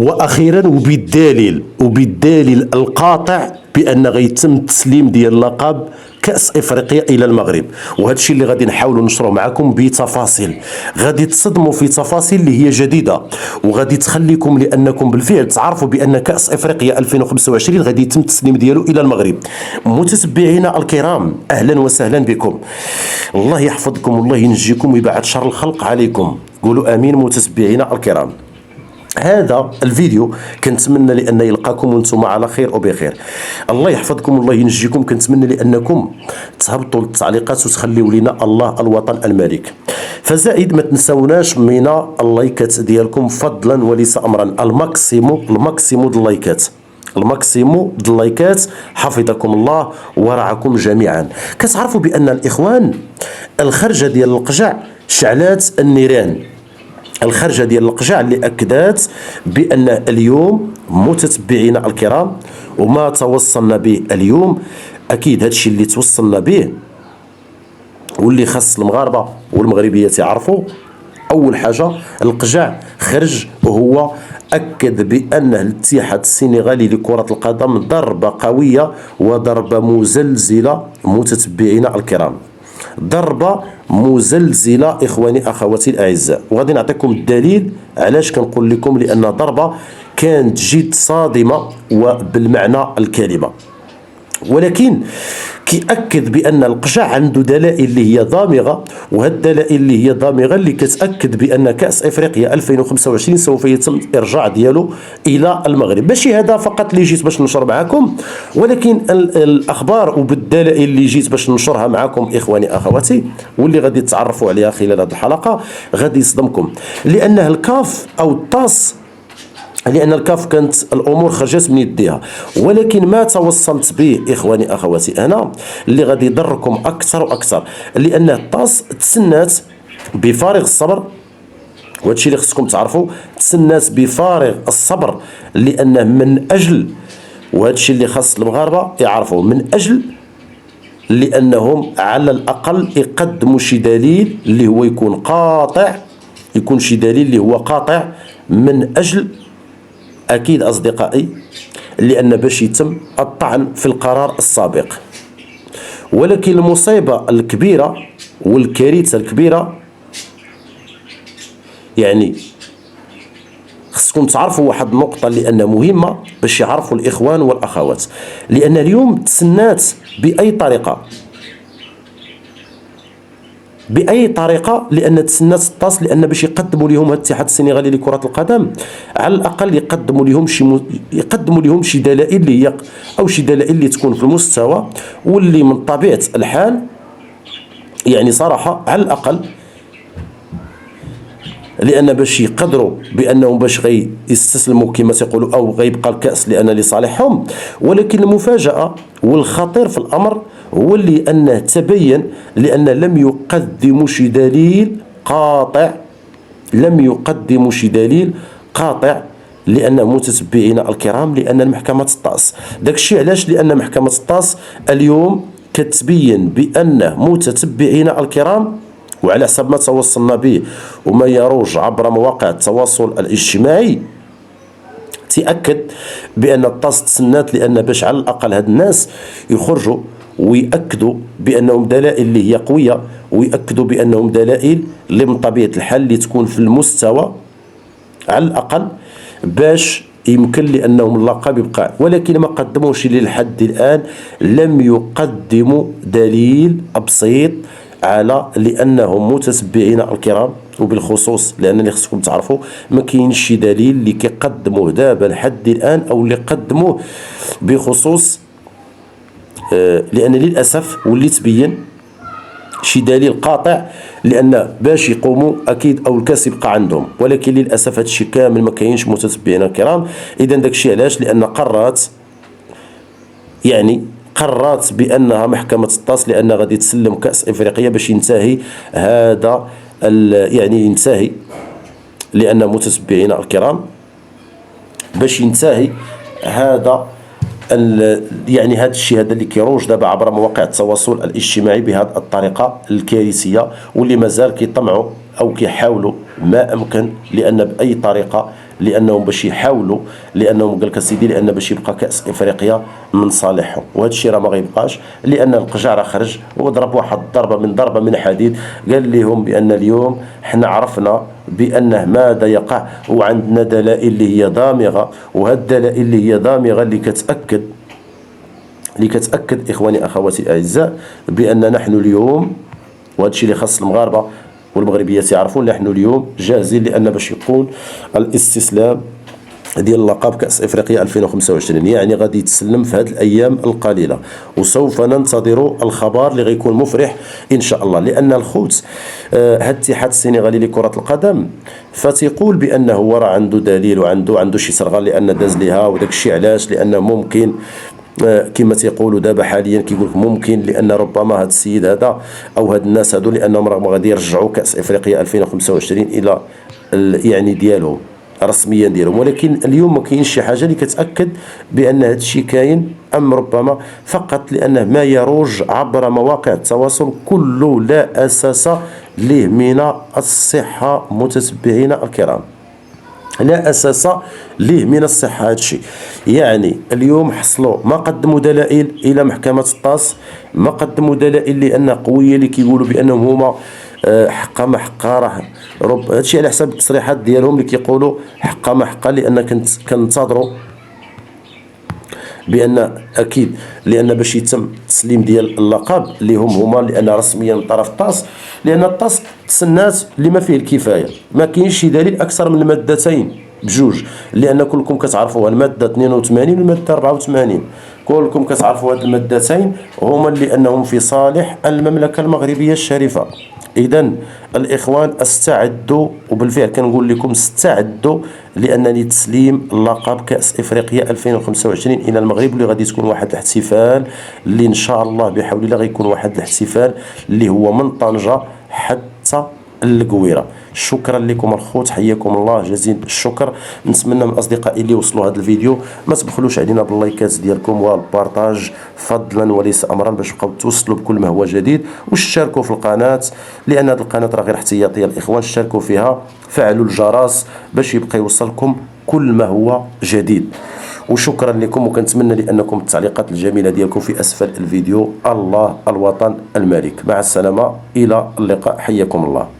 واخيرا وبالدليل القاطع بان غيتم التسليم ديال لقب كاس افريقيا الى المغرب. وهذا الشيء اللي غادي نحاولوا نشروه معكم بتفاصيل، غادي تصدموا في تفاصيل اللي هي جديده وغادي تخليكم لانكم بالفعل تعرفوا بان كاس افريقيا 2025 غادي يتم التسليم ديالو الى المغرب. متتبعينا الكرام، اهلا وسهلا بكم، الله يحفظكم والله ينجيكم ويبعد شر الخلق عليكم، قولوا امين متتبعينا الكرام. هذا الفيديو كنتمنى لان يلقاكم وانتم على خير وبخير، الله يحفظكم والله ينجيكم. كنتمنى لانكم تهبطوا التعليقات وتخليوا لنا الله الوطن الملك. فزائد ما تنسوناش من اللايكات ديالكم فضلا وليس امرا، الماكسيمو د اللايكات، الماكسيمو د اللايكات، حفظكم الله ورعاكم جميعا. كتعرفوا بان الاخوان الخرجه ديال القجع شعلات النيران، الخرجه ديال القجع اللي اكدت بان اليوم متتبعينا الكرام وما توصلنا به اليوم، اكيد هذا الشيء اللي توصلنا به واللي خاص المغاربه والمغربيات يعرفوا. اول حاجه القجع خرج وهو اكد بان الاتحاد السنغالي لكره القدم ضربه قويه وضربه مزلزله متتبعينا الكرام، ضربه مزلزله اخواني اخواتي الاعزاء. وغادي نعطيكم الدليل علاش كنقول لكم، لان ضربه كانت جد صادمه وبالمعنى الكلمه. ولكن كيأكد بان القجع عنده دلائل اللي هي ضامغه، وهاد الدلائل اللي هي ضامغه اللي كتأكد بان كأس افريقيا 2025 سوف يتم الارجاع ديالو الى المغرب. ماشي هذا فقط اللي جيت باش نشر معكم، ولكن الاخبار وبالدلائل اللي جيت باش نشرها معكم اخواني اخواتي واللي غادي تتعرفوا عليها خلال هذه الحلقه غادي يصدمكم. لان الكاف او الطاس، لأن الكاف كانت الأمور خرجت من يديها، ولكن ما توصلت به إخواني أخواتي أنا اللي غادي يضركم أكثر وأكثر، لأن الطاس تسنات بفارغ الصبر، وهذا الشيء اللي خصكم تعرفوا، تسنات بفارغ الصبر لأنه من أجل، وهذا الشيء اللي خاص المغاربة يعرفوا، من أجل لأنهم على الأقل يقدموا شي دليل اللي هو يكون قاطع، يكون شي دليل اللي هو قاطع من أجل أكيد أصدقائي لأن باش يتم الطعن في القرار السابق. ولكن المصيبة الكبيرة والكارثة الكبيرة، يعني خصكم تعرفوا واحد النقطة لأنها مهمة باش يعرفوا الإخوان والأخوات، لأن اليوم تسنات بأي طريقة لأن تسنات الطاس، لأن باش يقدموا لهم الاتحاد السنغالي لكرة القدم على الأقل يقدموا لهم شي دلائل اللي هي أو شي دلائل اللي تكون في المستوى، واللي من طبيعة الحال يعني صراحة على الأقل، لأن باش يقدروا بأنهم باش يستسلموا كما تيقولوا أو غيبقى الكأس لأن لصالحهم. ولكن المفاجأة والخطير في الأمر هو اللي أنه تبين لأن لم يقدموا شي دليل قاطع، لأن متتبعينا الكرام، لأن محكمة الطاس داك الشيء علاش، لأن محكمة الطاس اليوم كتبين بأن متتبعينا الكرام وعلى حسب ما توصلنا به وما يروج عبر مواقع التواصل الاجتماعي تأكد بأن الطاس تسنات، لأن باش على الأقل هاد الناس يخرجوا ويأكدوا بأنهم دلائل اللي هي قوية، ويأكدوا بأنهم دلائل اللي من طبيعة الحال اللي تكون في المستوى على الأقل باش يمكن لأنهم اللقب يبقى. ولكن ما قدموش للحد الآن، لم يقدموا دليل بسيط على لانهم متتبعين الكرام، وبالخصوص لان اللي خصكم تعرفوا ما كاينش شي دليل اللي كيقدموه دابا لحد الان او اللي قدموه بخصوص لان للاسف واللي تبين شي دليل قاطع، لان باش يقوموا اكيد او الكاس يبقى عندهم، ولكن للاسف هذا الشيء كامل ما كاينش متتبعين الكرام. اذا داك الشيء علاش، لان قررت بانها محكمه الطاس لان غادي تسلم كاس افريقيا باش ينتهي هذا ينتهي، لان متتبعين الكرام باش ينتهي هذا هذا الشيء هذا اللي كيروج دابا عبر مواقع التواصل الاجتماعي بهذه الطريقه الكارثيه، واللي مازال كيطمعوا او كيحاولوا ما امكن، لان باي طريقه لانهم باش يحاولوا، لانهم قال لك سيدي لان باش يبقى كاس افريقيا من صالحهم، وهذا الشيء راه ما غيبقاش، لان القجع راه خرج وضرب واحد ضربه من حديد. قال لهم بان اليوم حنا عرفنا بانه ماذا يقع، وعندنا دلائل اللي هي دامغه، وهذه الدلائل اللي هي دامغه اللي كتاكد اخواني اخواتي الاعزاء بان نحن اليوم، وهذا الشيء اللي خاص المغاربه والمغربيات يعرفون، نحن اليوم جاهزين لان باش يكون الاستسلام ديال اللقب كأس إفريقيا 2025، يعني غادي يتسلم في هذه الأيام القليلة، وسوف ننتظر الخبر اللي غيكون مفرح إن شاء الله. لأن الخوت هذا الاتحاد السنغالي لكرة القدم فتيقول بأنه هو راه عنده دليل وعنده شي صرغة لأن داز ليها، وداك الشيء علاش؟ لأنه ممكن كما تيقولوا دابا حاليا كيقول لك ممكن لان ربما هذا السيد هذا او هاد الناس هادو لانهم راه غادي يرجعوا كاس افريقيا 2025 الى يعني ديالهم رسميا ديالهم، ولكن اليوم ما كاينش شي حاجه اللي كتاكد بان هذا الشيء كاين، ام ربما فقط لانه ما يروج عبر مواقع التواصل كله لا اساس له من الصحه. متتبعينا الكرام، لا اساس ليه من الصحه هذا الشيء. يعني اليوم حصلوا ما قدموا دلائل الى محكمه الطاس، ما قدموا دلائل لان قويه اللي كيقولوا بانهم هما حقا ما حقا، راه هذا الشيء على حسب التصريحات ديالهم اللي كيقولوا حقا ما حقا، لان كنتظروا بان اكيد لان باش يتم التسليم ديال اللقب اللي هما لان رسميا من طرف الطاس، لان الطاس تسنات لما فيه الكفايه، ما كاينش شي دليل اكثر من المادتين بجوج، لان كلكم كتعرفوا الماده 82 والماده 84، كلكم كتعرفوا هاد المادتين هما اللي انهم في صالح المملكه المغربيه الشريفه. اذا الاخوان استعدوا، وبالفعل كنقول لكم استعدوا، لانني تسليم اللقب كاس افريقيا 2025 الى المغرب، اللي غادي تكون واحد الاحتفال اللي ان شاء الله بحول الله غيكون واحد الاحتفال اللي هو من طنجه حتى القويره. شكرا لكم الخوت، حياكم الله جزيل الشكر. نتمنى من اصدقائي اللي وصلوا هذا الفيديو ما تبخلوش علينا باللايكات ديالكم والبارطاج فضلا وليس امرا، باش تبقاو توصلوا بكل ما هو جديد، واشتركوا في القناه، لان هذه القناه راه غير احتياطيه الاخوان، اشتركوا فيها، فعلوا الجرس باش يبقى يوصلكم كل ما هو جديد. وشكرا لكم، وكنتمنى لانكم التعليقات الجميله ديالكم في اسفل الفيديو. الله، الوطن، الملك. مع السلامه، الى اللقاء، حياكم الله.